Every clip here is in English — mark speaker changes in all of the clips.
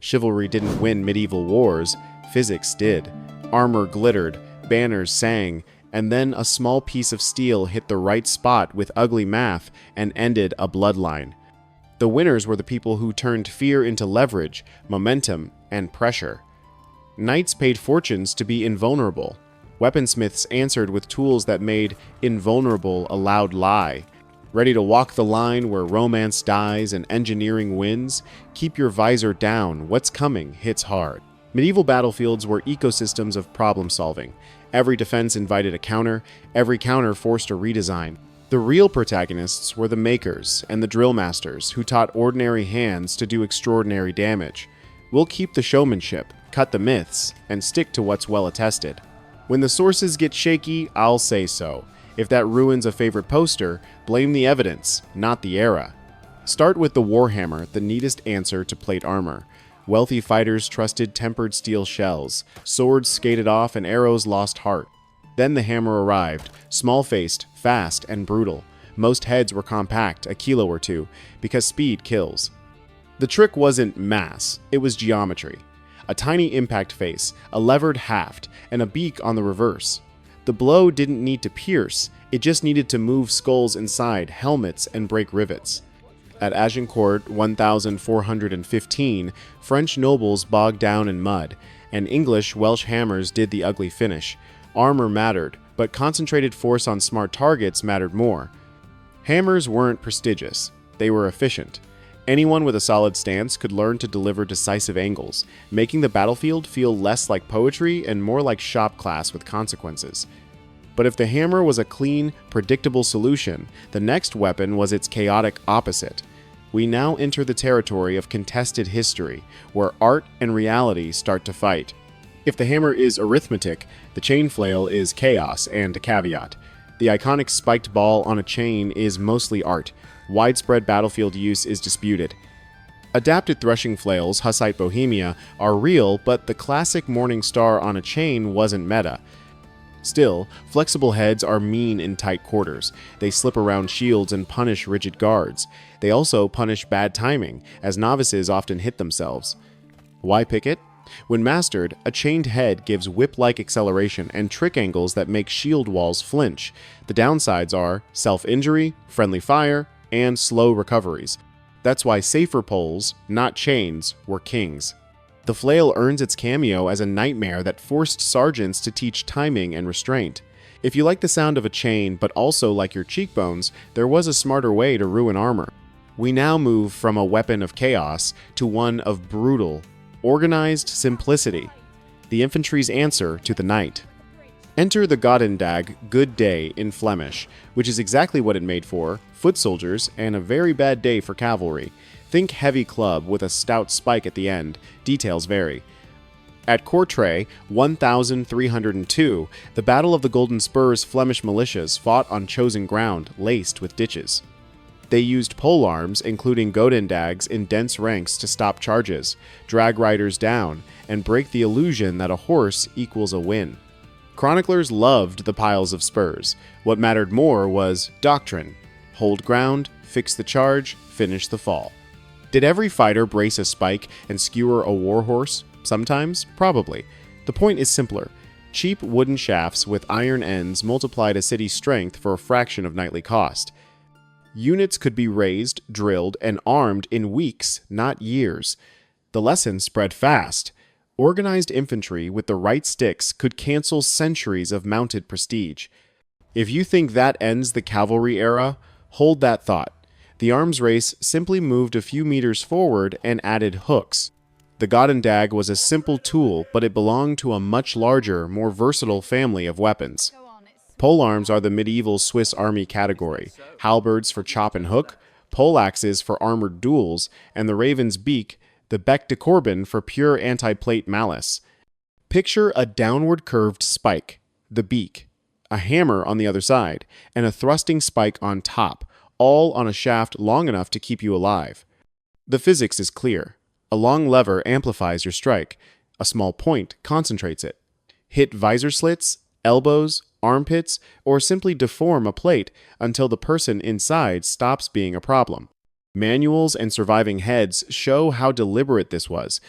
Speaker 1: Chivalry didn't win medieval wars, physics did. Armor glittered, banners sang, and then a small piece of steel hit the right spot with ugly math and ended a bloodline. The winners were the people who turned fear into leverage, momentum, and pressure. Knights paid fortunes to be invulnerable. Weaponsmiths answered with tools that made invulnerable a loud lie. Ready to walk the line where romance dies and engineering wins? Keep your visor down, what's coming hits hard. Medieval battlefields were ecosystems of problem solving. Every defense invited a counter, every counter forced a redesign. The real protagonists were the makers and the drill masters who taught ordinary hands to do extraordinary damage. We'll keep the showmanship, cut the myths, and stick to what's well attested. When the sources get shaky, I'll say so. If that ruins a favorite poster, blame the evidence, not the era. Start with the warhammer, the neatest answer to plate armor. Wealthy fighters trusted tempered steel shells. Swords skated off and arrows lost heart. Then the hammer arrived, small-faced, fast, and brutal. Most heads were compact, a kilo or two, because speed kills. The trick wasn't mass, it was geometry. A tiny impact face, a levered haft, and a beak on the reverse. The blow didn't need to pierce, it just needed to move skulls inside helmets and break rivets. At Agincourt 1415, French nobles bogged down in mud, and English Welsh hammers did the ugly finish. Armor mattered, but concentrated force on smart targets mattered more. Hammers weren't prestigious, they were efficient. Anyone with a solid stance could learn to deliver decisive angles, making the battlefield feel less like poetry and more like shop class with consequences. But if the hammer was a clean, predictable solution, the next weapon was its chaotic opposite. We now enter the territory of contested history, where art and reality start to fight. If the hammer is arithmetic, the chain flail is chaos and a caveat. The iconic spiked ball on a chain is mostly art. Widespread battlefield use is disputed. Adapted threshing flails, Hussite Bohemia, are real, but the classic morning star on a chain wasn't meta. Still, flexible heads are mean in tight quarters. They slip around shields and punish rigid guards. They also punish bad timing, as novices often hit themselves. Why pick it? When mastered, a chained head gives whip-like acceleration and trick angles that make shield walls flinch. The downsides are self-injury, friendly fire, and slow recoveries. That's why safer poles, not chains, were kings. The flail earns its cameo as a nightmare that forced sergeants to teach timing and restraint. If you like the sound of a chain but also like your cheekbones, there was a smarter way to ruin armor. We now move from a weapon of chaos to one of brutal, organized simplicity, the infantry's answer to the knight. Enter the Godendag, good day in Flemish, which is exactly what it made for, foot soldiers, and a very bad day for cavalry. Think heavy club with a stout spike at the end, details vary. At Courtrai, 1302, the Battle of the Golden Spurs Flemish militias fought on chosen ground, laced with ditches. They used polearms, including Godendags, in dense ranks to stop charges, drag riders down, and break the illusion that a horse equals a win. Chroniclers loved the piles of spurs. What mattered more was doctrine. Hold ground, fix the charge, finish the fall. Did every fighter brace a spike and skewer a warhorse? Sometimes, probably. The point is simpler. Cheap wooden shafts with iron ends multiplied a city's strength for a fraction of nightly cost. Units could be raised, drilled, and armed in weeks, not years. The lesson spread fast. Organized infantry with the right sticks could cancel centuries of mounted prestige. If you think that ends the cavalry era, hold that thought. The arms race simply moved a few meters forward and added hooks. The Godendag was a simple tool, but it belonged to a much larger, more versatile family of weapons. Polearms are the medieval Swiss army category, halberds for chop and hook, poleaxes for armored duels, and the raven's beak, the bec de Corbin, for pure anti-plate malice. Picture a downward curved spike, the beak, a hammer on the other side, and a thrusting spike on top, all on a shaft long enough to keep you alive. The physics is clear. A long lever amplifies your strike. A small point concentrates it. Hit visor slits, elbows, armpits, or simply deform a plate until the person inside stops being a problem. Manuals and surviving heads show how deliberate this was.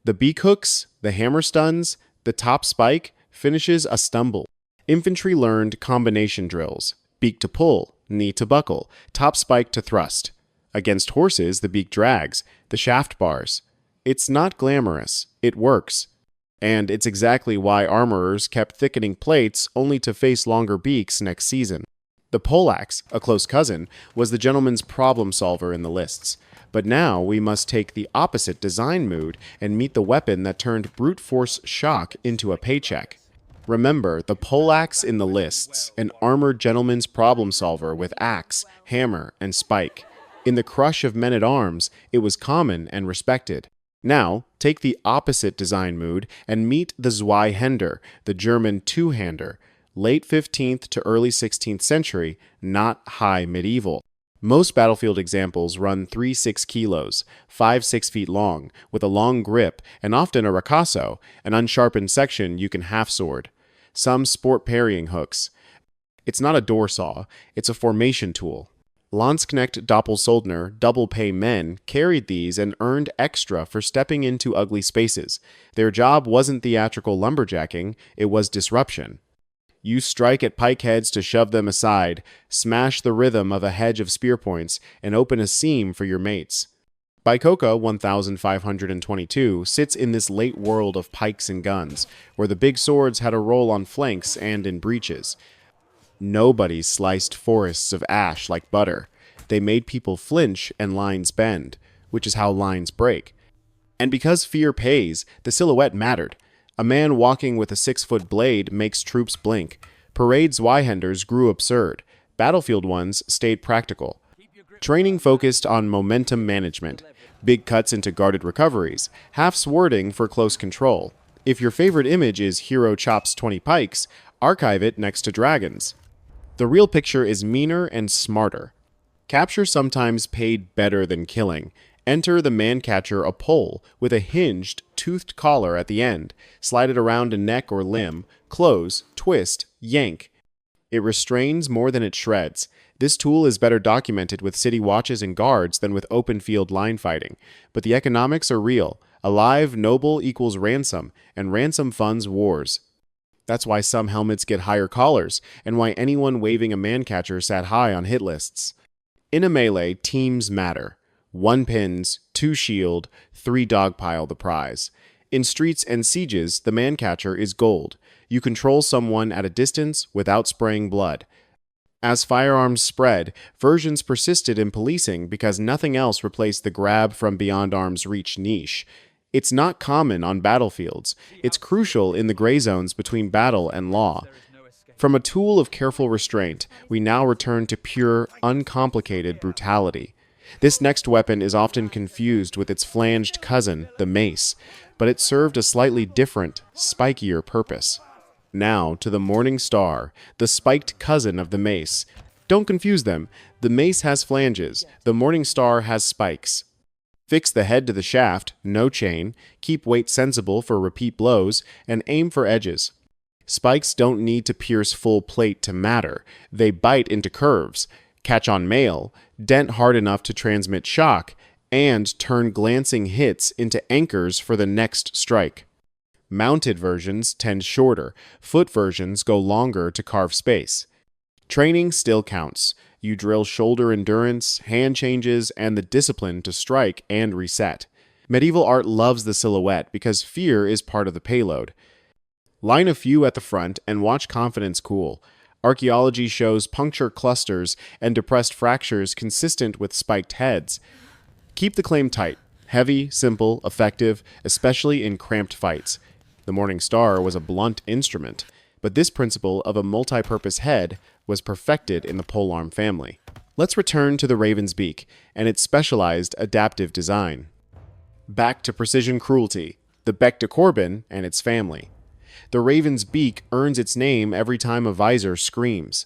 Speaker 1: The beak hooks, the hammer stuns, the top spike finishes a stumble. Infantry learned combination drills: beak to pull, knee to buckle, top spike to thrust. Against horses, the beak drags, the shaft bars. It's not glamorous, it works. And it's exactly why armorers kept thickening plates only to face longer beaks next season. The poleaxe, a close cousin, was the gentleman's problem solver in the lists. But now we must take the opposite design mood and meet the weapon that turned brute force shock into a paycheck. Remember, the poleaxe in the lists, an armored gentleman's problem solver with axe, hammer, and spike. In the crush of men-at-arms, it was common and respected. Now, take the opposite design mood and meet the Zweihänder, the German two-hander, late 15th to early 16th century, not high medieval. Most battlefield examples run 3-6 kilos, 5-6 feet long, with a long grip and often a ricasso, an unsharpened section you can half-sword. Some sport parrying hooks. It's not a door saw, it's a formation tool. Landsknecht Doppelsoldner double-pay men carried these and earned extra for stepping into ugly spaces. Their job wasn't theatrical lumberjacking, it was disruption. You strike at pike heads to shove them aside, smash the rhythm of a hedge of spear points, and open a seam for your mates. Baikoka 1522 sits in this late world of pikes and guns, where the big swords had a role on flanks and in breaches. Nobody sliced forests of ash like butter. They made people flinch and lines bend, which is how lines break. And because fear pays, the silhouette mattered. A man walking with a 6-foot blade makes troops blink. Parade Zweihänders grew absurd. Battlefield ones stayed practical. Training focused on momentum management, big cuts into guarded recoveries, half-swording for close control. If your favorite image is hero chops 20 pikes, archive it next to dragons. The real picture is meaner and smarter. Capture sometimes paid better than killing. Enter the man-catcher a pole with a hinged, toothed collar at the end. Slide it around a neck or limb. Close, twist, yank. It restrains more than it shreds. This tool is better documented with city watches and guards than with open field line fighting. But the economics are real. A live noble equals ransom, and ransom funds wars. That's why some helmets get higher collars, and why anyone waving a man-catcher sat high on hit lists. In a melee, teams matter. 1 pins, 2 shield, 3 dogpile the prize. In streets and sieges, the man-catcher is gold. You control someone at a distance without spraying blood. As firearms spread, versions persisted in policing because nothing else replaced the grab from beyond arm's reach niche. It's not common on battlefields. It's crucial in the gray zones between battle and law. From a tool of careful restraint, we now return to pure, uncomplicated brutality. This next weapon is often confused with its flanged cousin, the mace, but it served a slightly different, spikier purpose. Now to the Morning Star, the spiked cousin of the mace. Don't confuse them. The mace has flanges. The Morning Star has spikes. Fix the head to the shaft, no chain, keep weight sensible for repeat blows, and aim for edges. Spikes don't need to pierce full plate to matter. They bite into curves, catch on mail, dent hard enough to transmit shock, and turn glancing hits into anchors for the next strike. Mounted versions tend shorter. Foot versions go longer to carve space. Training still counts. You drill shoulder endurance, hand changes, and the discipline to strike and reset. Medieval art loves the silhouette because fear is part of the payload. Line a few at the front and watch confidence cool. Archaeology shows puncture clusters and depressed fractures consistent with spiked heads. Keep the claim tight. Heavy, simple, effective, especially in cramped fights. The Morning Star was a blunt instrument, but this principle of a multi-purpose head was perfected in the polearm family. Let's return to the raven's beak and its specialized adaptive design. Back to precision cruelty, the bec de Corbin and its family. The raven's beak earns its name every time a visor screams.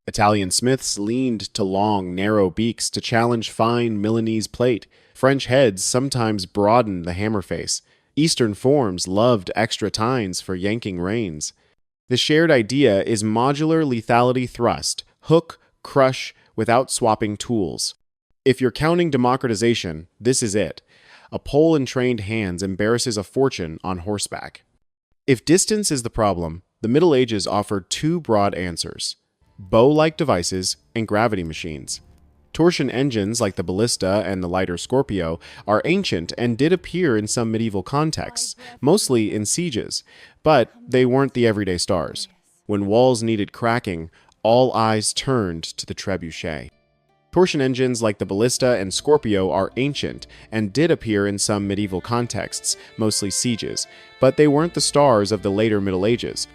Speaker 1: Italian smiths leaned to long, narrow beaks to challenge fine Milanese plate. French heads sometimes broadened the hammer face. Eastern forms loved extra tines for yanking reins. The shared idea is modular lethality thrust, hook, crush, without swapping tools. If you're counting democratization, this is it. A pole and trained hands embarrasses a fortune on horseback. If distance is the problem, the Middle Ages offered two broad answers: bow-like devices and gravity machines. Torsion engines like the ballista and the lighter Scorpio are ancient and did appear in some medieval contexts, mostly in sieges, but they weren't the everyday stars. When walls needed cracking, all eyes turned to the trebuchet. Torsion engines like the ballista and Scorpio are ancient and did appear in some medieval contexts, mostly sieges, but they weren't the stars of the later Middle Ages.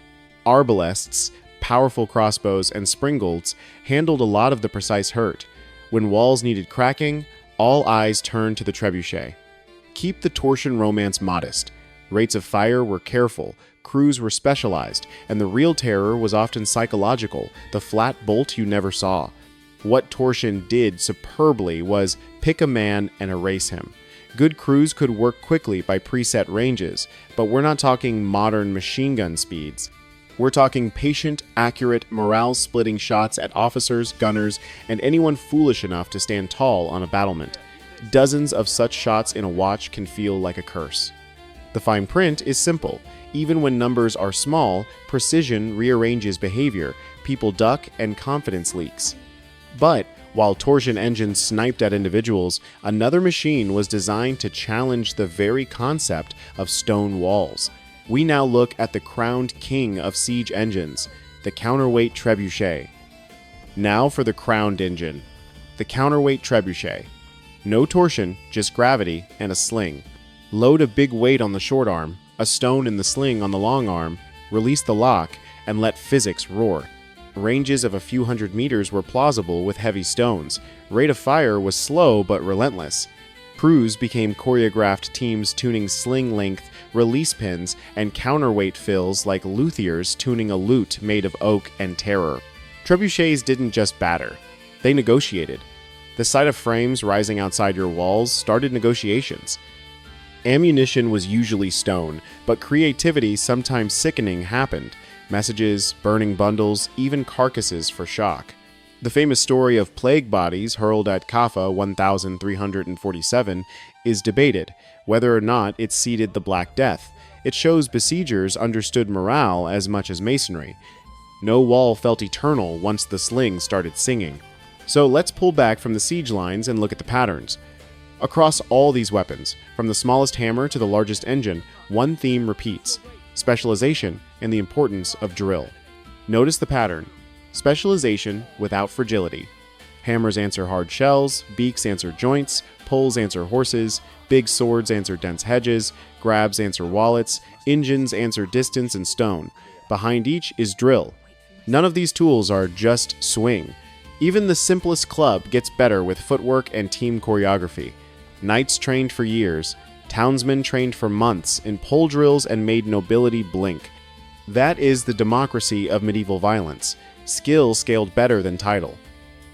Speaker 1: Arbalests, powerful crossbows, and springolds handled a lot of the precise hurt. When walls needed cracking, all eyes turned to the trebuchet. Keep the torsion romance modest. Rates of fire were careful, crews were specialized, and the real terror was often psychological, the flat bolt you never saw. What torsion did superbly was pick a man and erase him. Good crews could work quickly by preset ranges, but we're not talking modern machine gun speeds. We're talking patient, accurate, morale-splitting shots at officers, gunners, and anyone foolish enough to stand tall on a battlement. Dozens of such shots in a watch can feel like a curse. The fine print is simple. Even when numbers are small, precision rearranges behavior, people duck, and confidence leaks. But while torsion engines sniped at individuals, another machine was designed to challenge the very concept of stone walls. We now look at the crowned king of siege engines, the counterweight trebuchet. Now for the crowned engine, the counterweight trebuchet. No torsion, just gravity and a sling. Load a big weight on the short arm, a stone in the sling on the long arm, release the lock, and let physics roar. Ranges of a few hundred meters were plausible with heavy stones. Rate of fire was slow but relentless. Crews became choreographed teams tuning sling length, release pins, and counterweight fills like luthiers tuning a lute made of oak and terror. Trebuchets didn't just batter. They negotiated. The sight of frames rising outside your walls started negotiations. Ammunition was usually stone, but creativity, sometimes sickening, happened. Messages, burning bundles, even carcasses for shock. The famous story of plague bodies hurled at Kaffa 1347 is debated, whether or not it seeded the Black Death. It shows besiegers understood morale as much as masonry. No wall felt eternal once the sling started singing. So let's pull back from the siege lines and look at the patterns. Across all these weapons, from the smallest hammer to the largest engine, one theme repeats: specialization and the importance of drill. Notice the pattern: specialization without fragility. Hammers answer hard shells, beaks answer joints, poles answer horses, big swords answer dense hedges, grabs answer wallets, engines answer distance and stone. Behind each is drill. None of these tools are just swing. Even the simplest club gets better with footwork and team choreography. Knights trained for years, townsmen trained for months in pole drills and made nobility blink. That is the democracy of medieval violence. Skill scaled better than title.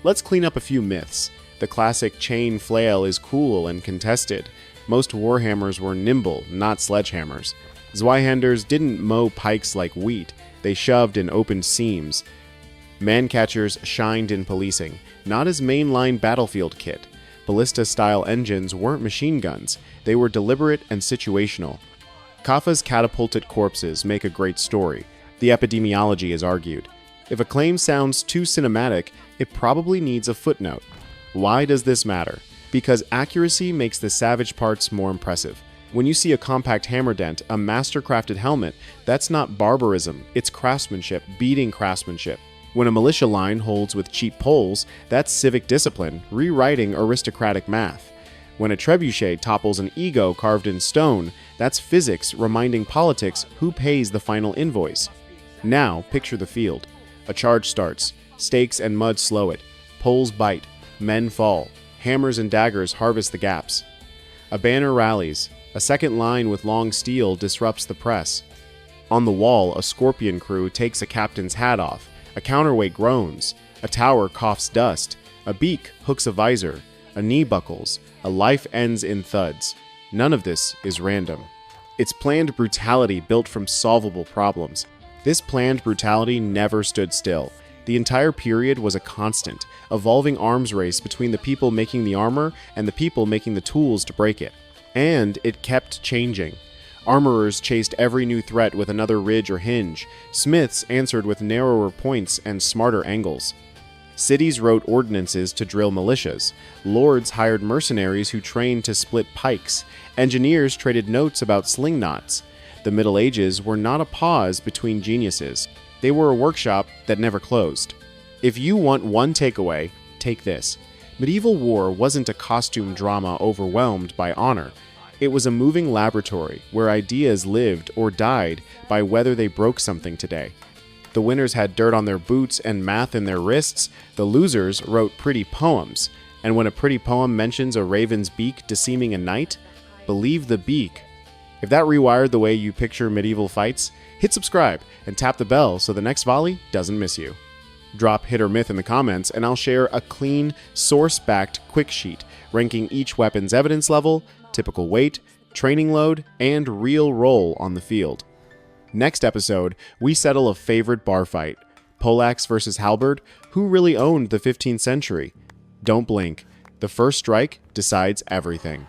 Speaker 1: Let's clean up a few myths. The classic chain flail is cool and contested. Most warhammers were nimble, not sledgehammers. Zweihanders didn't mow pikes like wheat, they shoved and opened seams. Mancatchers shined in policing, not as mainline battlefield kit. Ballista-style engines weren't machine guns, they were deliberate and situational. Kaffa's catapulted corpses make a great story. The epidemiology is argued. If a claim sounds too cinematic, it probably needs a footnote. Why does this matter? Because accuracy makes the savage parts more impressive. When you see a compact hammer dent, a master-crafted helmet, that's not barbarism, it's craftsmanship beating craftsmanship. When a militia line holds with cheap poles, that's civic discipline, rewriting aristocratic math. When a trebuchet topples an ego carved in stone, that's physics reminding politics who pays the final invoice. Now, picture the field. A charge starts. Stakes and mud slow it. Poles bite. Men fall. Hammers and daggers harvest the gaps. A banner rallies. A second line with long steel disrupts the press. On the wall, a scorpion crew takes a captain's hat off. A counterweight groans. A tower coughs dust. A beak hooks a visor. A knee buckles. A life ends in thuds. None of this is random. It's planned brutality built from solvable problems. This planned brutality never stood still. The entire period was a constant, evolving arms race between the people making the armor and the people making the tools to break it. And it kept changing. Armorers chased every new threat with another ridge or hinge. Smiths answered with narrower points and smarter angles. Cities wrote ordinances to drill militias. Lords hired mercenaries who trained to split pikes. Engineers traded notes about sling knots. The Middle Ages were not a pause between geniuses. They were a workshop that never closed. If you want one takeaway, take this. Medieval war wasn't a costume drama overwhelmed by honor. It was a moving laboratory where ideas lived or died by whether they broke something today. The winners had dirt on their boots and math in their wrists. The losers wrote pretty poems. And when a pretty poem mentions a raven's beak deceiving a knight, believe the beak. If that rewired the way you picture medieval fights, hit subscribe and tap the bell so the next volley doesn't miss you. Drop hit or myth in the comments and I'll share a clean, source-backed quick sheet ranking each weapon's evidence level, typical weight, training load, and real role on the field. Next episode, we settle a favorite bar fight. Poleaxe versus halberd, who really owned the 15th century? Don't blink. The first strike decides everything.